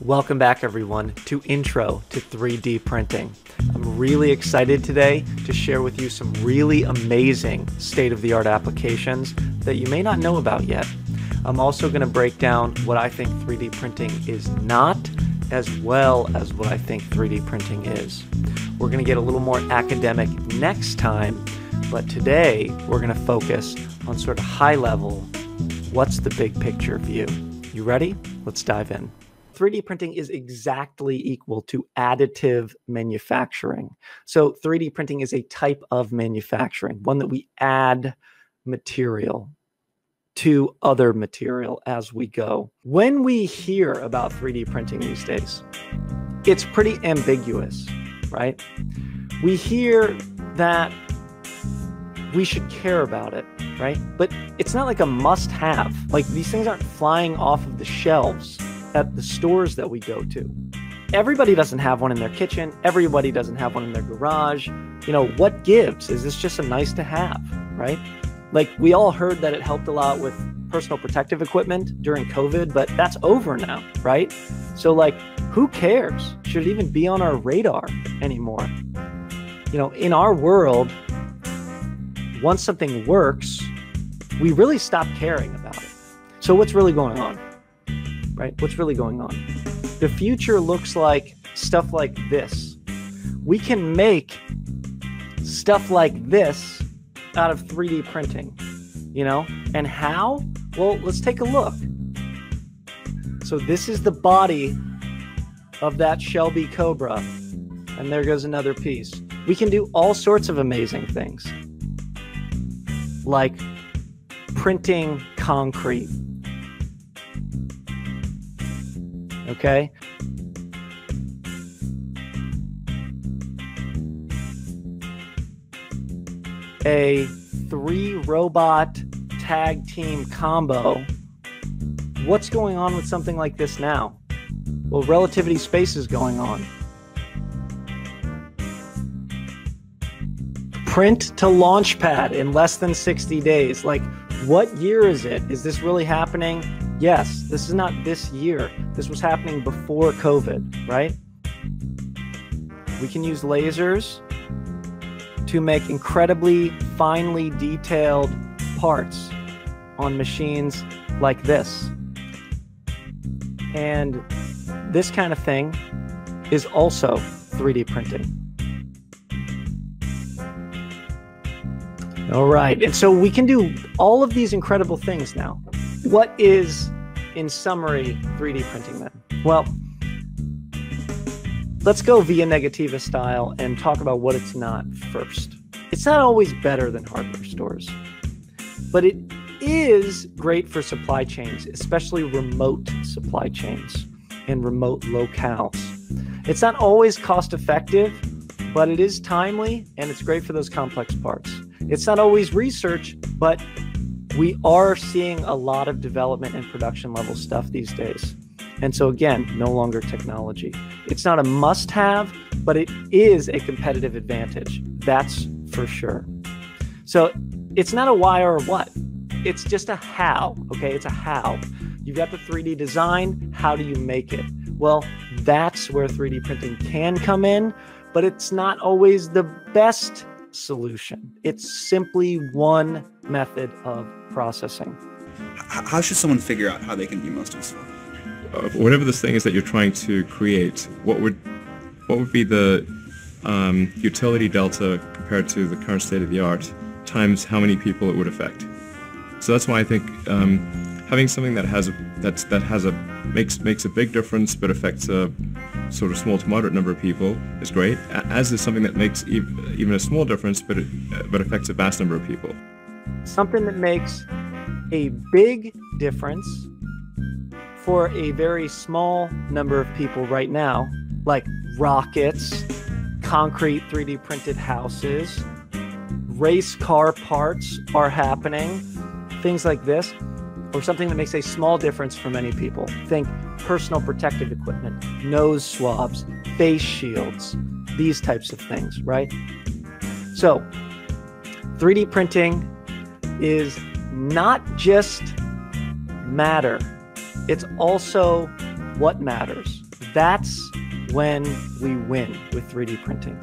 Welcome back, everyone, to Intro to 3D Printing. I'm really excited today to share with you some really amazing state-of-the-art applications that you may not know about yet. I'm also going to break down what I think 3D printing is not, as well as what I think 3D printing is. We're going to get a little more academic next time, but today we're going to focus on sort of high level, what's the big picture view? You ready? Let's dive in. 3D printing is exactly equal to additive manufacturing. So 3D printing is a type of manufacturing, one that we add material to other material as we go. When we hear about 3D printing these days, it's pretty ambiguous, right? We hear that we should care about it, right? But it's not like a must-have. Like, these things aren't flying off of the shelves at the stores that we go to. Everybody doesn't have one in their kitchen. Everybody doesn't have one in their garage. You know, what gives? Is this just a nice to have, right? Like, we all heard that it helped a lot with personal protective equipment during COVID, but that's over now, right? So, like, who cares? Should it even be on our radar anymore? You know, in our world, once something works, we really stop caring about it. So what's really going on? Right? What's really going on? The future looks like stuff like this. We can make stuff like this out of 3D printing, you know? And how? Well, let's take a look. So this is the body of that Shelby Cobra. And there goes another piece. We can do all sorts of amazing things, like printing concrete. Okay. A 3-robot tag team combo. What's going on with something like this now? Well, relativity space is going on. Print to launch pad in less than 60 days. Like, what year is it? Is this really happening? Yes, this is not this year. This was happening before COVID, right? We can use lasers to make incredibly finely detailed parts on machines like this. And this kind of thing is also 3D printing. All right, and so we can do all of these incredible things now. What is, in summary, 3D printing then? Well, let's go via negativa style and talk about what it's not first. It's not always better than hardware stores, but it is great for supply chains, especially remote supply chains and remote locales. It's not always cost effective, but it is timely and it's great for those complex parts. It's not always research, but we are seeing a lot of development and production level stuff these days. And so again, no longer technology. It's not a must-have, but it is a competitive advantage. That's for sure. So it's not a why or a what. It's just a how, okay? It's a how. You've got the 3D design. How do you make it? Well, that's where 3D printing can come in, but it's not always the best solution. It's simply one method of processing. How should someone figure out how they can be most useful? Whatever this thing is that you're trying to create, what would be the utility delta compared to the current state of the art times how many people it would affect? So that's why I think having something that makes a big difference but affects a sort of small to moderate number of people is great, as is something that makes even a small difference but affects a vast number of people. Something that makes a big difference for a very small number of people right now, like rockets, concrete 3D printed houses, race car parts are happening, things like this, or something that makes a small difference for many people. Think personal protective equipment, nose swabs, face shields, these types of things, right? So 3D printing is not just matter, it's also what matters. That's when we win with 3D printing.